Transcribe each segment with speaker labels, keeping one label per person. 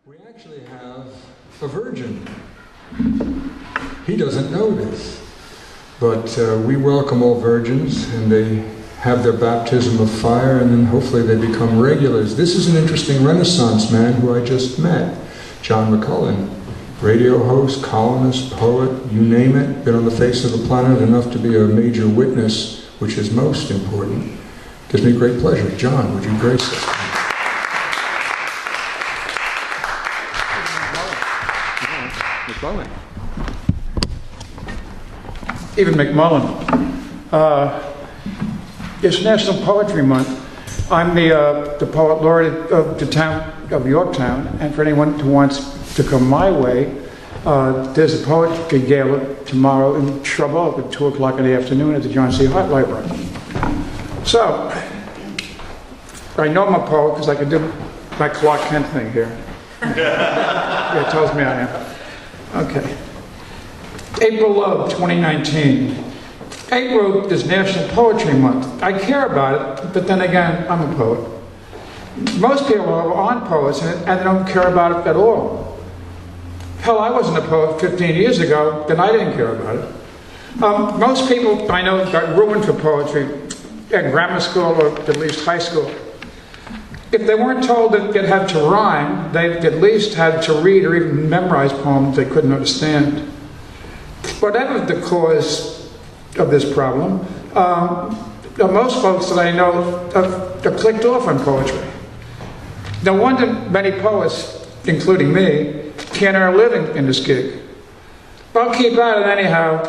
Speaker 1: We actually have a virgin. He doesn't know this, but we welcome all virgins, and they have their baptism of fire, and then hopefully they become regulars. This is an interesting Renaissance man who I just met, John McMullen, radio host, columnist, poet, you name it, been on the face of the planet enough to be a major witness, which is most important. Gives me great pleasure. John, would you grace us? McMullen.
Speaker 2: Even McMullen. It's National Poetry Month. I'm the poet laureate of the town of Yorktown, and for anyone who wants to come my way, there's a poetry gala tomorrow in Shrubble at 2 o'clock in the afternoon at the John C. Hart Library. So, I know I'm a poet because I can do my Clark Kent thing here. Yeah, it tells me I am. Okay. April of 2019. April is National Poetry Month. I care about it, but then again, I'm a poet. Most people aren't poets and they don't care about it at all. Hell, I wasn't a poet 15 years ago, then I didn't care about it. Most people I know got ruined for poetry at grammar school or at least high school. If they weren't told that it had to rhyme, they at least had to read or even memorize poems they couldn't understand. Whatever the cause of this problem, most folks that I know have clicked off on poetry. No wonder many poets, including me, can't earn a living in this gig. But I'll keep at it anyhow.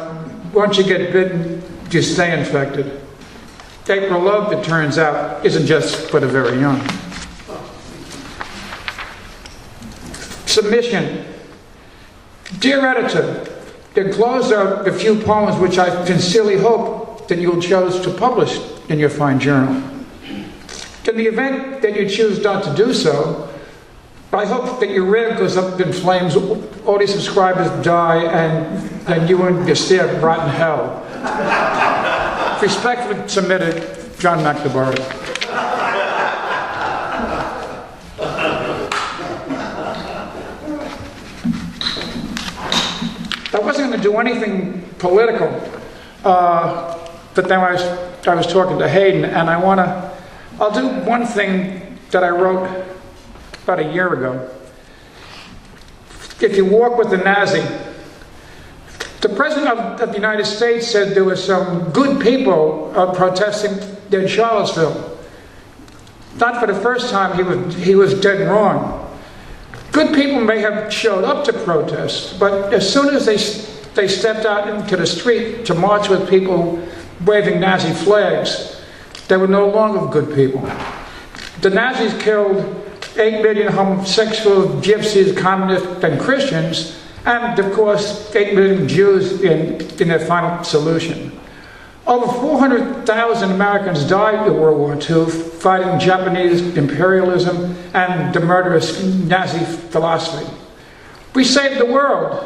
Speaker 2: Once you get bitten, you stay infected. April love, it turns out, isn't just for the very young. Submission. Dear editor, enclosed are a few poems which I sincerely hope that you'll choose to publish in your fine journal. In the event that you choose not to do so, I hope that your rag goes up in flames, all these subscribers die, and you and your staff rot in hell. Respectfully submitted, John McNamara. I wasn't going to do anything political, but then I was talking to Hayden, and I'll do one thing that I wrote about a year ago. If you walk with the Nazi, the President of the United States said there were some good people protesting in Charlottesville. Not for the first time, he was dead wrong. Good people may have showed up to protest, but as soon as they stepped out into the street to march with people waving Nazi flags, they were no longer good people. The Nazis killed 8 million homosexuals, gypsies, communists, and Christians, and of course 8 million Jews in their final solution. Over 400,000 Americans died in World War II fighting Japanese imperialism and the murderous Nazi philosophy. We saved the world.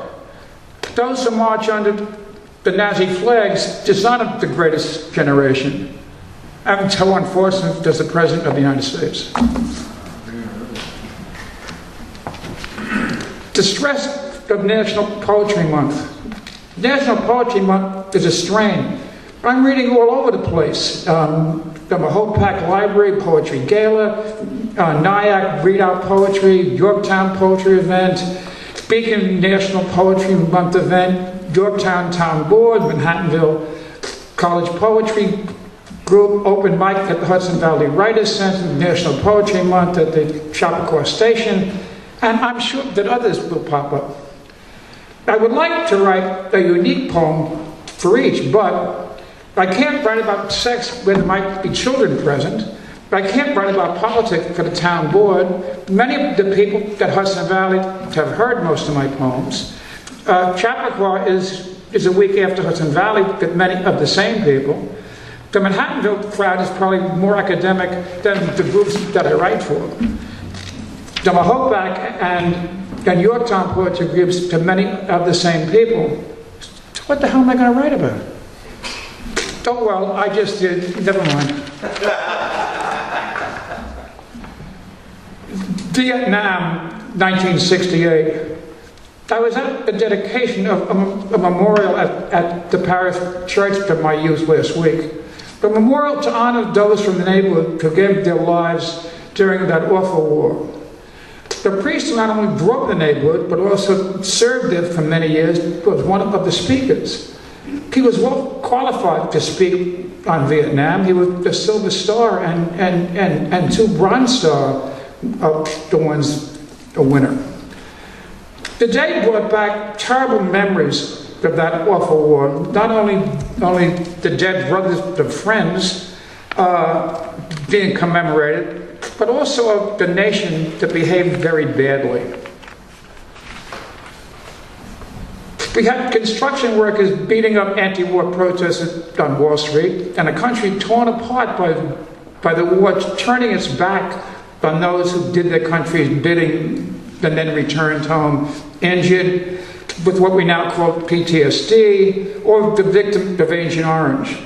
Speaker 2: Those who march under the Nazi flags dishonor the greatest generation. And so unfortunately does the President of the United States. The stress of National Poetry Month. National Poetry Month is a strain. I'm reading all over the place. The Mahopac Library Poetry Gala, Nyack Read Out Poetry, Yorktown Poetry Event, Beacon National Poetry Month Event, Yorktown Town Board, Manhattanville College Poetry Group, Open Mic at the Hudson Valley Writers Center, National Poetry Month at the Chappaqua Station, and I'm sure that others will pop up. I would like to write a unique poem for each, but I can't write about sex where there might be children present. I can't write about politics for the town board. Many of the people at Hudson Valley have heard most of my poems. Chappaqua is a week after Hudson Valley with many of the same people. The Manhattanville crowd is probably more academic than the groups that I write for. The Mahopac and Yorktown poetry groups to many of the same people. So what the hell am I going to write about? Oh, well, I just did. Never mind. Vietnam 1968. I was at the dedication of a memorial at the parish church of my youth last week. A memorial to honor those from the neighborhood who gave their lives during that awful war. The priest not only grew up in the neighborhood, but also served there for many years, was one of the speakers. He was well qualified to speak on Vietnam. He was the Silver Star and 2 Bronze Star the ones a winner. The day brought back terrible memories of that awful war. Not only the dead brothers, the friends, being commemorated, but also of the nation that behaved very badly. We had construction workers beating up anti-war protesters on Wall Street, and a country torn apart by the war, turning its back on those who did their country's bidding and then returned home injured with what we now call PTSD, or the victim of Agent Orange.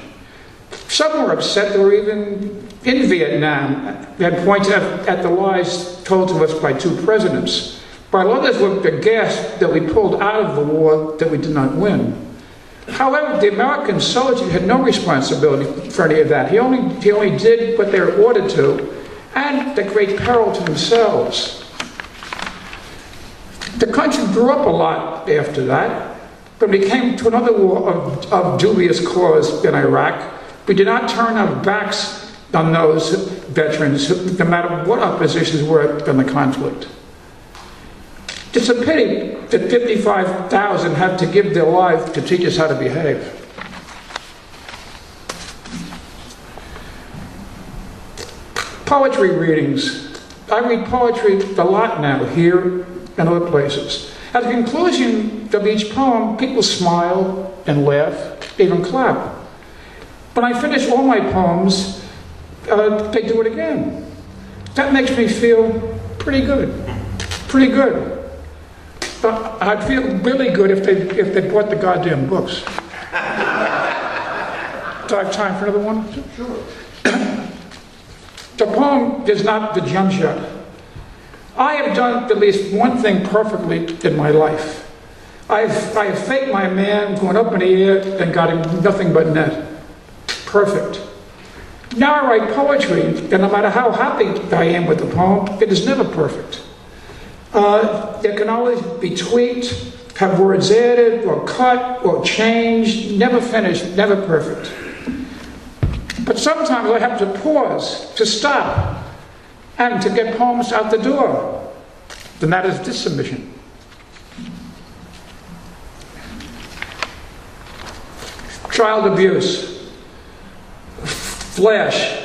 Speaker 2: Some were upset they were even in Vietnam and pointed at the lies told to us by 2 presidents, while others were aghast that we pulled out of the war that we did not win. However, the American soldier had no responsibility for any of that. He only did what they were ordered to, and at great peril to themselves. The country grew up a lot after that. When we came to another war of dubious cause in Iraq, we did not turn our backs on those veterans, no matter what our positions were in the conflict. It's a pity that 55,000 had to give their life to teach us how to behave. Poetry readings. I read poetry a lot now, here and other places. At the conclusion of each poem, people smile and laugh, even clap. When I finish all my poems, they do it again. That makes me feel pretty good. Pretty good. But I'd feel really good if they bought the goddamn books. Do I have time for another one?
Speaker 3: Sure.
Speaker 2: The poem is not the jump shot. I have done at least one thing perfectly in my life. I have faked my man going up in the air and got him nothing but net. Perfect. Now I write poetry, and no matter how happy I am with the poem, it is never perfect. It can always be tweaked, have words added, or cut, or changed, never finished, never perfect. But sometimes I have to pause, to stop, and to get poems out the door. Then that is this submission. Child abuse. Flash.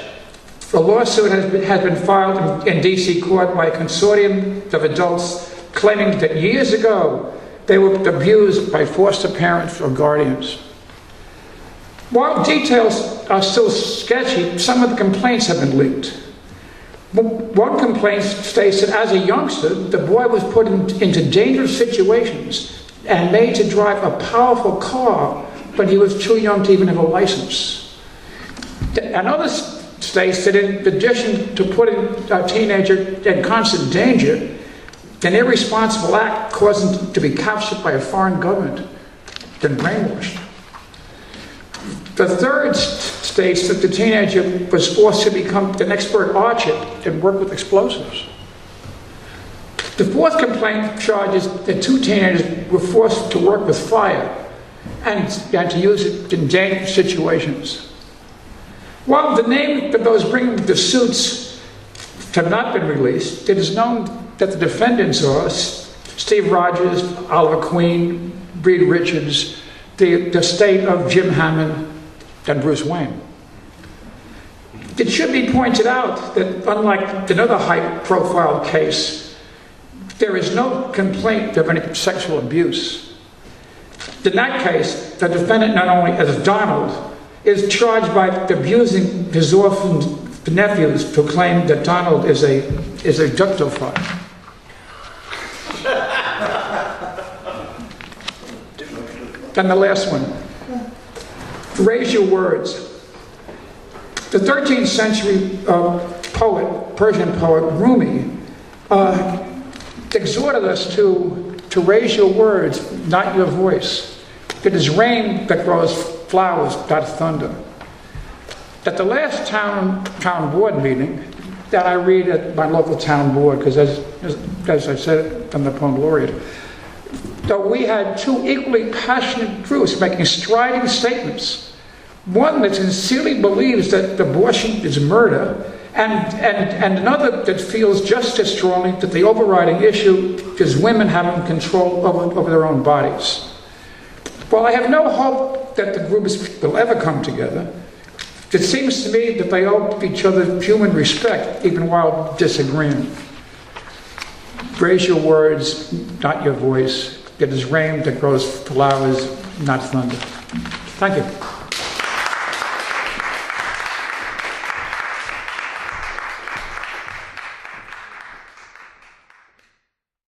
Speaker 2: A lawsuit has been filed in D.C. court by a consortium of adults claiming that years ago they were abused by foster parents or guardians. While details are still sketchy, some of the complaints have been leaked. One complaint states that as a youngster, the boy was put into dangerous situations and made to drive a powerful car, but he was too young to even have a license. Another states that in addition to putting a teenager in constant danger, an irresponsible act caused him to be captured by a foreign government, then brainwashed. The third states that the teenager was forced to become an expert archer and work with explosives. The fourth complaint charges that 2 teenagers were forced to work with fire and to use it in dangerous situations. While the names of those bringing the suits have not been released, it is known that the defendants are Steve Rogers, Oliver Queen, Reed Richards, the estate of Jim Hammond, and Bruce Wayne. It should be pointed out that unlike another high-profile case, there is no complaint of any sexual abuse. In that case, the defendant, not only as Donald, is charged by abusing his orphaned nephews to claim that Donald is a ductophile. Then the last one. Raise your words. The 13th century poet, Persian poet Rumi, exhorted us to raise your words, not your voice. It is rain that grows flowers, not thunder. At the last town board meeting that I read at my local town board, because as I said, I'm the poem laureate, that we had two equally passionate groups making striding statements. One that sincerely believes that abortion is murder, and another that feels just as strongly that the overriding issue is women having control over their own bodies. While I have no hope that the groups will ever come together, it seems to me that they owe each other human respect, even while disagreeing. Raise your words, not your voice. It is rain that grows flowers, not thunder. Thank you.